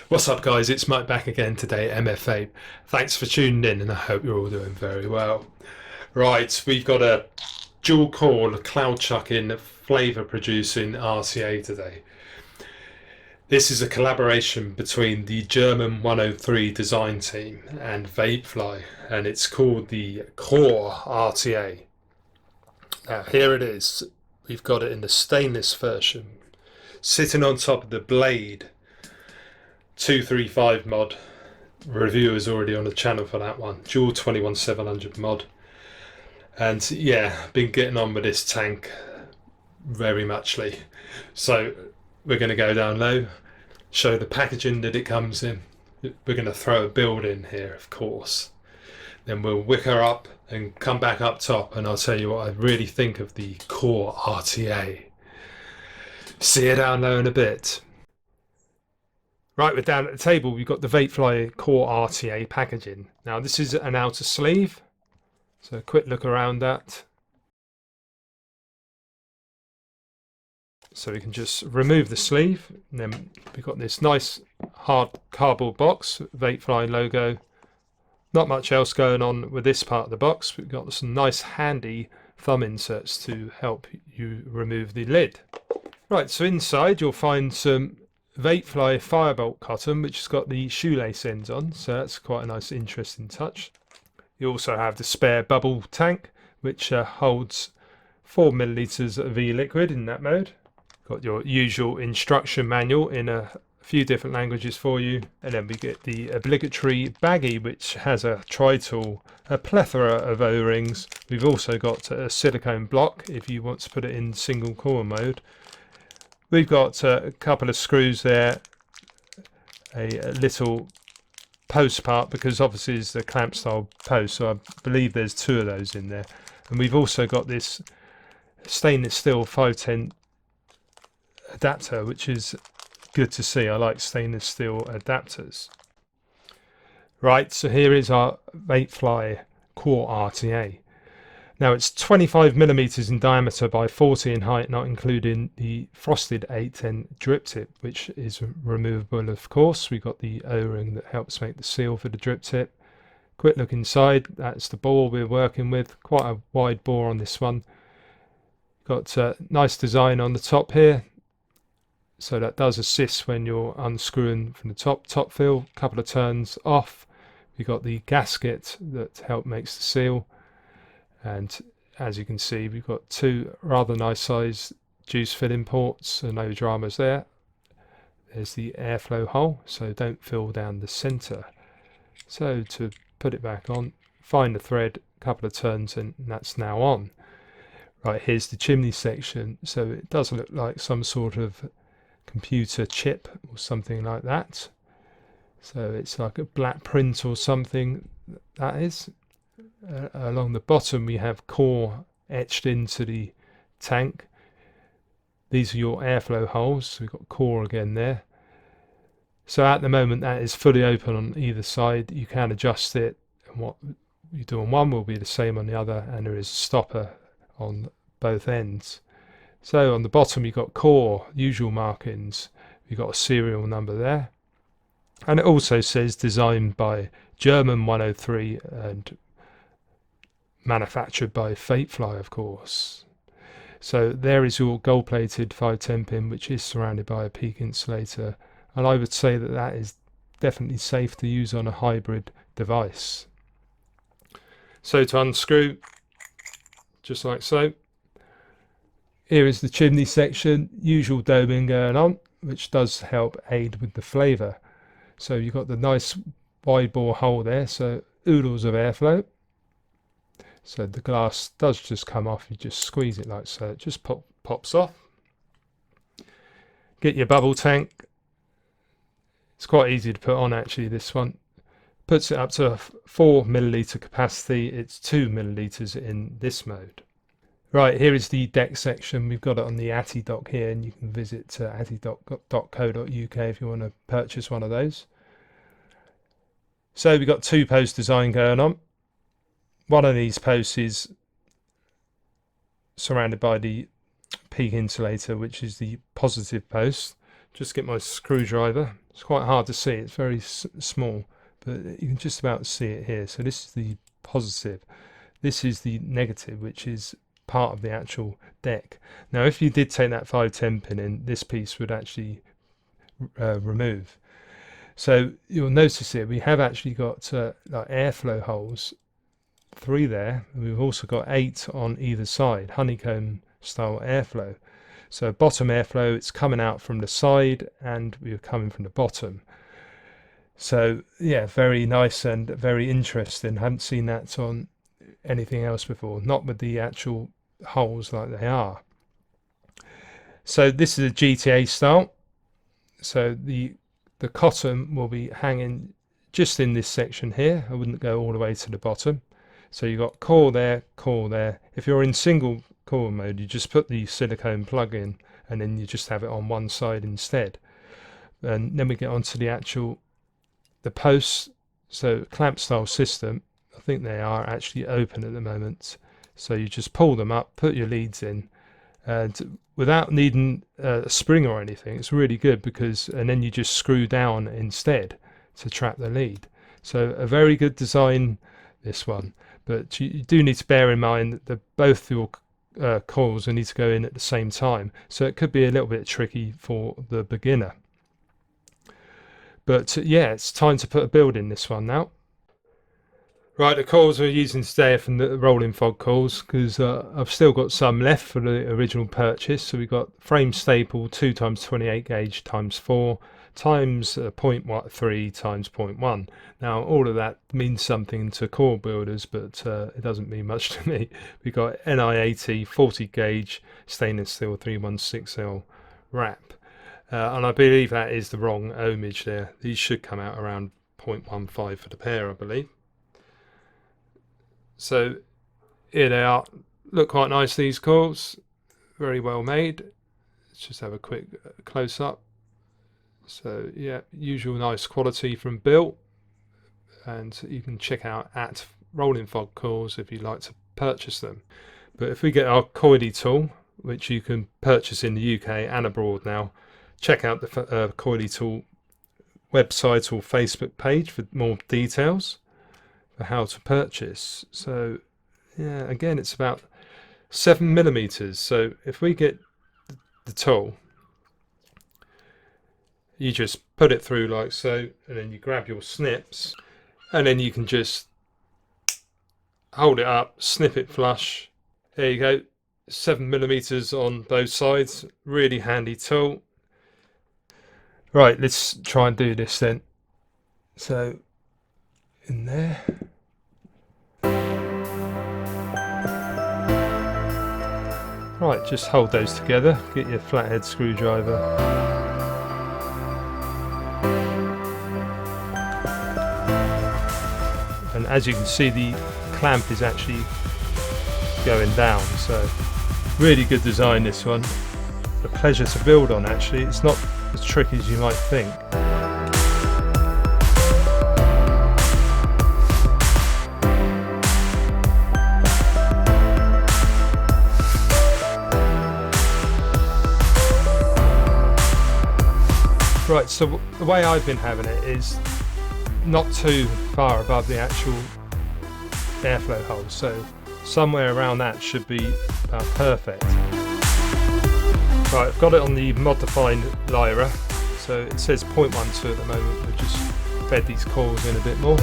What's up, guys? It's Mike back again today at MF Vape. Thanks for tuning in, and I hope you're all doing very well. Right, we've got a dual core cloud chucking flavour producing RTA today. This is a collaboration between the German 103 design team and Vapefly, and it's called the Core RTA. Now, here it is. We've got it in the stainless version, sitting on top of the Blade 235 mod. Review is already on the channel for that one. Dual 21700 mod. And yeah, been getting on with this tank very muchly. So we're going to go down low, show the packaging that it comes in. We're going to throw a build in here, of course. Then we'll wicker up and come back up top, and I'll tell you what I really think of the Core RTA. See you down low in a bit. Right, we're down at the table. We've got the Vapefly Core RTA packaging. Now, this is an outer sleeve. So a quick look around that. So we can just remove the sleeve. And then we've got this nice hard cardboard box, Vapefly logo. Not much else going on with this part of the box. We've got some nice handy thumb inserts to help you remove the lid. Right, so inside you'll find some Vapefly firebolt cotton, which has got the shoelace ends on, so that's quite a nice interesting touch. You also have the spare bubble tank, which holds 4 millilitres of e-liquid in that mode. Got your usual instruction manual in a few different languages for you, and then we get the obligatory baggie, which has a tri-tool, a plethora of O-rings. We've also got a silicone block if you want to put it in single core mode. We've got a couple of screws there, a little post part, because obviously it's the clamp style post, so I believe there's 2 of those in there. And we've also got this stainless steel 510 adapter, which is good to see. I like stainless steel adapters. Right, so here is our Vapefly Core RTA. Now it's 25 millimeters in diameter by 40 in height, not including the frosted 810 drip tip, which is removable, of course. We've got the O-ring that helps make the seal for the drip tip. Quick look inside, that's the bore we're working with. Quite a wide bore on this one. Got a nice design on the top here, so that does assist when you're unscrewing from the top fill. A couple of turns off. We've got the gasket that helps makes the seal. And as you can see, we've got 2 rather nice sized juice filling ports, so no dramas there. There's the airflow hole, so don't fill down the center. So to put it back on, find the thread, a couple of turns, and that's now on. Right, here's the chimney section. So it does look like some sort of computer chip or something like that. So it's like a black print or something, that is. Along the bottom we have core etched into the tank. These are your airflow holes, so we've got core again there. So at the moment that is fully open on either side. You can adjust it, and what you do on one will be the same on the other, and there is a stopper on both ends. So on the bottom you've got core, usual markings, you've got a serial number there, and it also says designed by German 103 and manufactured by Vapefly, of course. So there is your gold-plated 510 pin, which is surrounded by a peak insulator, and I would say that that is definitely safe to use on a hybrid device. So to unscrew, just like so. Here is the chimney section, usual doming going on, which does help aid with the flavour. So you've got the nice wide bore hole there, so oodles of airflow. So the glass does just come off, you just squeeze it like so, it just pops off. Get your bubble tank. It's quite easy to put on actually, this one. Puts it up to 4 milliliter capacity, it's 2 milliliters in this mode. Right, here is the deck section. We've got it on the ATI dock here, and you can visit ati.co.uk if you want to purchase one of those. So we've got 2 post design going on. One of these posts is surrounded by the peak insulator, which is the positive post, just get my screwdriver. It's quite hard to see, it's very small, but you can just about see it here. So this is the positive, this is the negative, which is part of the actual deck. Now if you did take that 510 pin in, this piece would actually remove. So you'll notice here we have actually got like airflow holes, 3 there, and we've also got 8 on either side, honeycomb style airflow. So bottom airflow, it's coming out from the side and we're coming from the bottom. So yeah, very nice and very interesting. I haven't seen that on anything else before, not with the actual holes like they are. So this is a GTA style. So the cotton will be hanging just in this section here. I wouldn't go all the way to the bottom. So you've got coil there, coil there. If you're in single coil mode, you just put the silicone plug in and then you just have it on one side instead. And then we get onto the posts. So clamp style system, I think they are actually open at the moment. So you just pull them up, put your leads in, and without needing a spring or anything, it's really good because, and then you just screw down instead to trap the lead. So a very good design, this one. But you do need to bear in mind that both your coils will need to go in at the same time. So it could be a little bit tricky for the beginner. But yeah, it's time to put a build in this one now. Right, the coils we're using today are from the rolling fog coils because I've still got some left for the original purchase. So we've got frame staple 2 times 28 gauge times 4 times 0.3 times 0.1. Now all of that means something to core builders, but it doesn't mean much to me. We've got NI80 40 gauge stainless steel 316L wrap, and I believe that is the wrong ohmage there. These should come out around 0.15 for the pair, I believe. So here they are, look quite nice, these coils, very well made. Let's just have a quick close up. So yeah, usual nice quality from Bill, and you can check out at Rolling Fog Coils if you'd like to purchase them. But if we get our coily tool, which you can purchase in the UK and abroad now, check out the coily tool website or Facebook page for more details for how to purchase. So yeah, again, it's about 7mm. So if we get the tool, you just put it through like so, and then you grab your snips, and then you can just hold it up, snip it flush. There you go, 7mm on both sides. Really handy tool. Right, let's try and do this then. So in there. Right, just hold those together, get your flathead screwdriver. And as you can see, the clamp is actually going down, so really good design, this one. A pleasure to build on, actually. It's not as tricky as you might think. Right, so the way I've been having it is not too far above the actual airflow hole, so somewhere around that should be about perfect. Right, I've got it on the modified Lyra, so it says 0.12 at the moment. We'll just bed these coils in a bit more.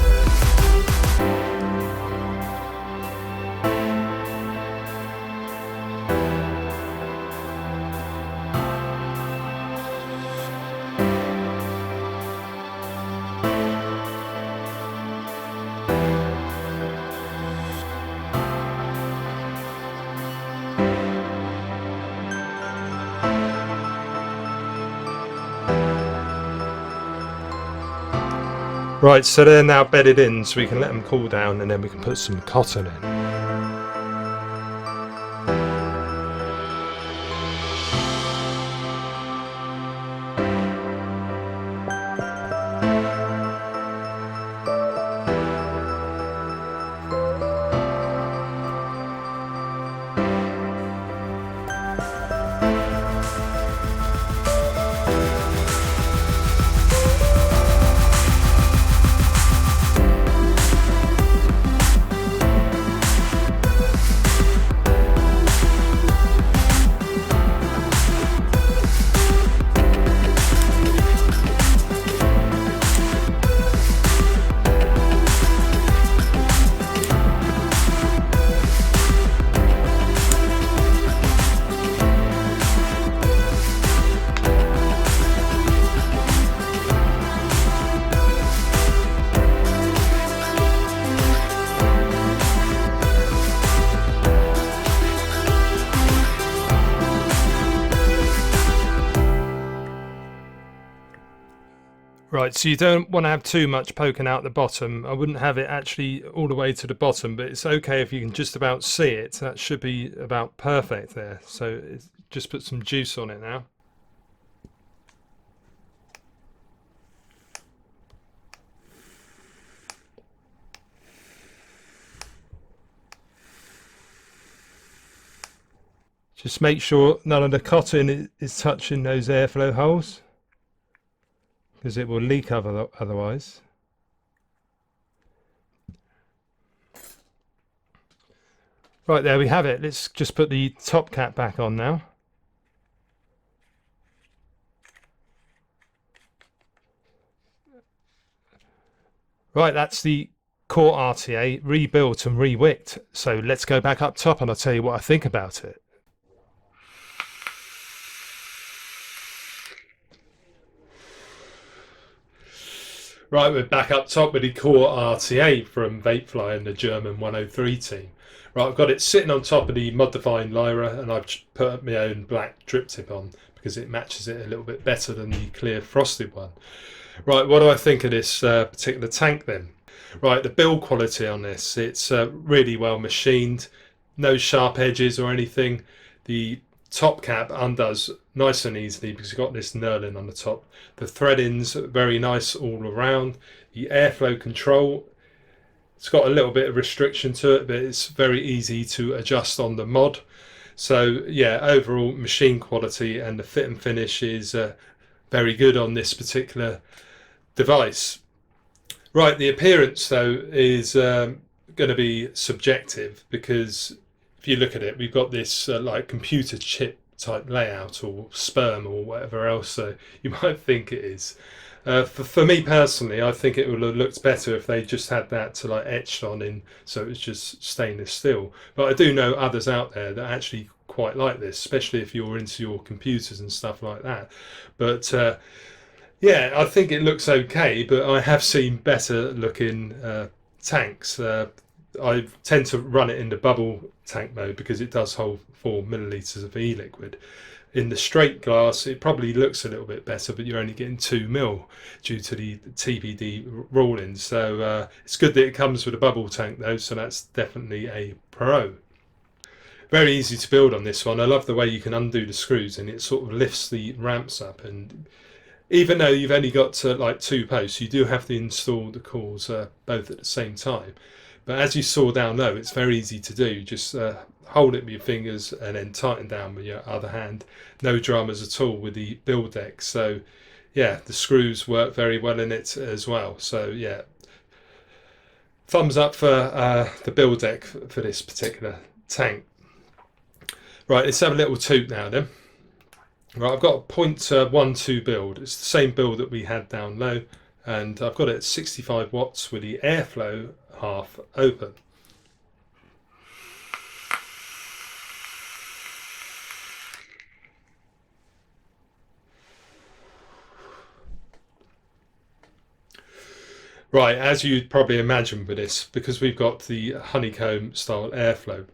Right, so they're now bedded in, so we can let them cool down and then we can put some cotton in. Right, so you don't want to have too much poking out the bottom. I wouldn't have it actually all the way to the bottom, but it's okay if you can just about see it. That should be about perfect there. So just put some juice on it now. Just make sure none of the cotton is touching those airflow holes, because it will leak otherwise. Right, there we have it. Let's just put the top cap back on now. Right, that's the core RTA rebuilt and re-wicked. So let's go back up top and I'll tell you what I think about it. Right, we're back up top with the core RTA from Vapefly and the German 103 team. Right, I've got it sitting on top of the mod-defined Lyra, and I've put my own black drip tip on because it matches it a little bit better than the clear frosted one. Right, what do I think of this particular tank then? Right, the build quality on this, it's really well machined, no sharp edges or anything. The top cap undoes nice and easily because you've got this knurling on the top. The threading's very nice all around. The airflow control, it's got a little bit of restriction to it, but it's very easy to adjust on the mod. So yeah, overall machine quality and the fit and finish is very good on this particular device. Right, the appearance though is going to be subjective, because if you look at it, we've got this like computer chip type layout or sperm or whatever else you might think it is. For me personally, I think it would have looked better if they just had that to like etched on in, so it's just stainless steel. But I do know others out there that actually quite like this, especially if you're into your computers and stuff like that. But yeah, I think it looks okay, but I have seen better looking tanks. I tend to run it in the bubble tank mode because it does hold 4 millilitres of e-liquid. In the straight glass, it probably looks a little bit better, but you're only getting 2 mil due to the TPD ruling. So it's good that it comes with a bubble tank though, so that's definitely a pro. Very easy to build on this one. I love the way you can undo the screws and it sort of lifts the ramps up, and even though you've only got like 2 posts, you do have to install the cores both at the same time. But as you saw down low, it's very easy to do. Just hold it with your fingers and then tighten down with your other hand. No dramas at all with the build deck. So yeah, the screws work very well in it as well. So yeah, thumbs up for the build deck for this particular tank. Right, let's have a little toot now then. Right, I've got a 0.12 build. It's the same build that we had down low, and I've got it at 65 watts with the airflow half open. Right, as you'd probably imagine with this, because we've got the honeycomb style airflow,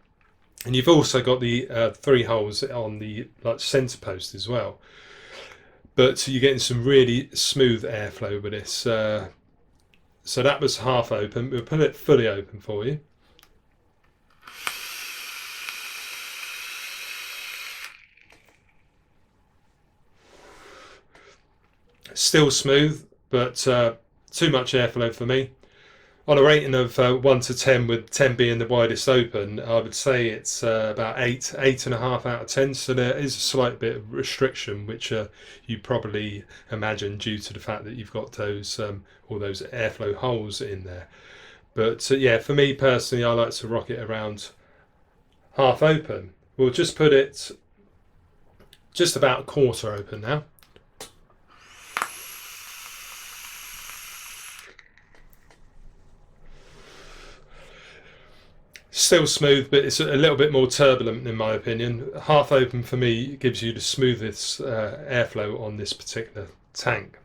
and you've also got the 3 holes on the center post as well. But you're getting some really smooth airflow with this. So that was half open. We'll put it fully open for you. Still smooth, but too much airflow for me. On a rating of 1 to 10, with 10 being the widest open, I would say it's about 8.5 out of 10. So there is a slight bit of restriction, which you probably imagine due to the fact that you've got those all those airflow holes in there. But yeah, for me personally, I like to rock it around half open. We'll just put it just about a quarter open now. Still smooth, but it's a little bit more turbulent in my opinion. Half open for me gives you the smoothest airflow on this particular tank.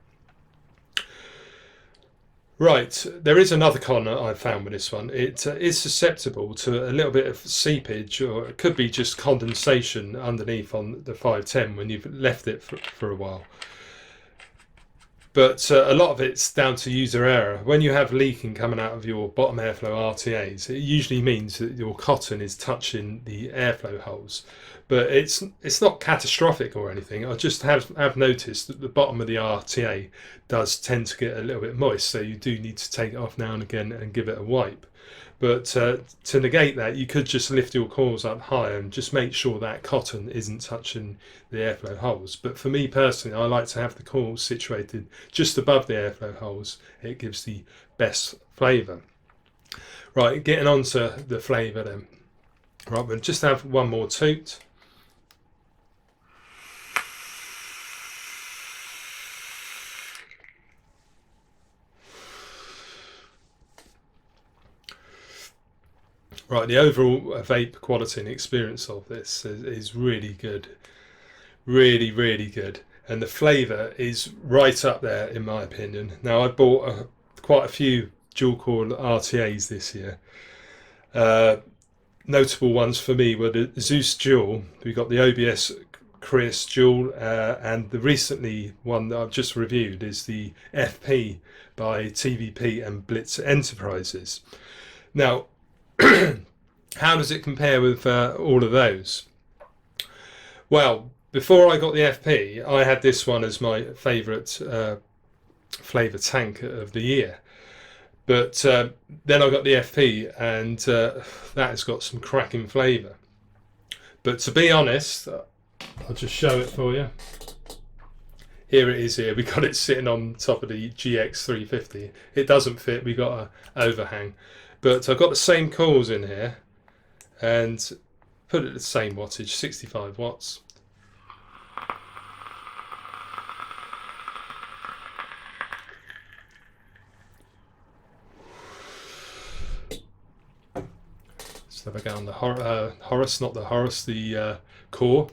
Right, there is another con I found with this one. It is susceptible to a little bit of seepage, or it could be just condensation underneath on the 510 when you've left it for a while. But a lot of it's down to user error. When you have leaking coming out of your bottom airflow RTAs, it usually means that your cotton is touching the airflow holes. But it's not catastrophic or anything. I just have noticed that the bottom of the RTA does tend to get a little bit moist, so you do need to take it off now and again and give it a wipe. But to negate that, you could just lift your coils up higher and just make sure that cotton isn't touching the airflow holes. But for me personally, I like to have the coils situated just above the airflow holes. It gives the best flavour. Right, getting on to the flavour then. Right, we'll just have one more toot. Right, the overall vape quality and experience of this is really good. Really, really good. And the flavour is right up there in my opinion. Now, I bought quite a few dual core RTAs this year. Notable ones for me were the Zeus Dual. We got the OBS Chris Dual, and the recently one that I've just reviewed is the FP by TVP and Blitz Enterprises. Now, how does it compare with all of those? Well, before I got the FP, I had this one as my favourite flavour tank of the year. But then I got the FP, and that has got some cracking flavour. But to be honest, I'll just show it for you. Here it is here. We got it sitting on top of the GX350. It doesn't fit, we got an overhang. But I've got the same coils in here and put it at the same wattage, 65 watts. Let's have a go on the Horus, not the Horus, the core.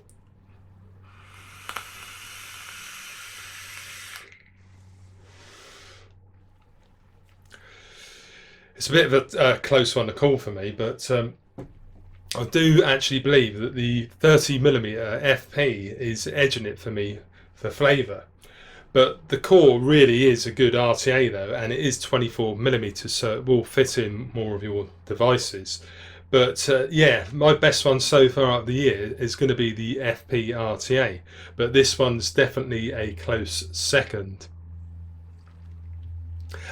It's a bit of a close one to call for me, but I do actually believe that the 30mm FP is edging it for me for flavour. But the core really is a good RTA though, and it is 24mm, so it will fit in more of your devices. But yeah, my best one so far of the year is going to be the FP RTA, but this one's definitely a close second.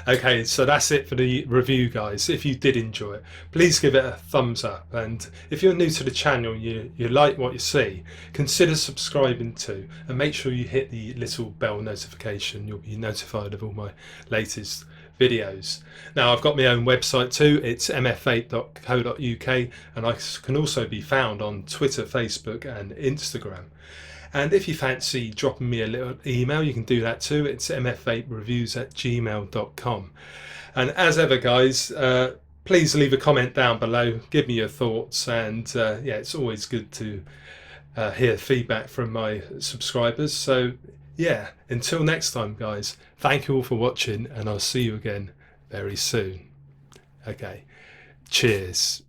Okay, so that's it for the review, guys. If you did enjoy it, please give it a thumbs up, and if you're new to the channel, you like what you see, consider subscribing too, and make sure you hit the little bell notification. You'll be notified of all my latest videos. Now, I've got my own website too. It's mfvape.co.uk, and I can also be found on Twitter, Facebook and Instagram. And if you fancy dropping me a little email, you can do that too. It's mfvapereviews@gmail.com. And as ever, guys, please leave a comment down below. Give me your thoughts. And yeah, it's always good to hear feedback from my subscribers. So yeah, until next time, guys, thank you all for watching, and I'll see you again very soon. Okay, cheers.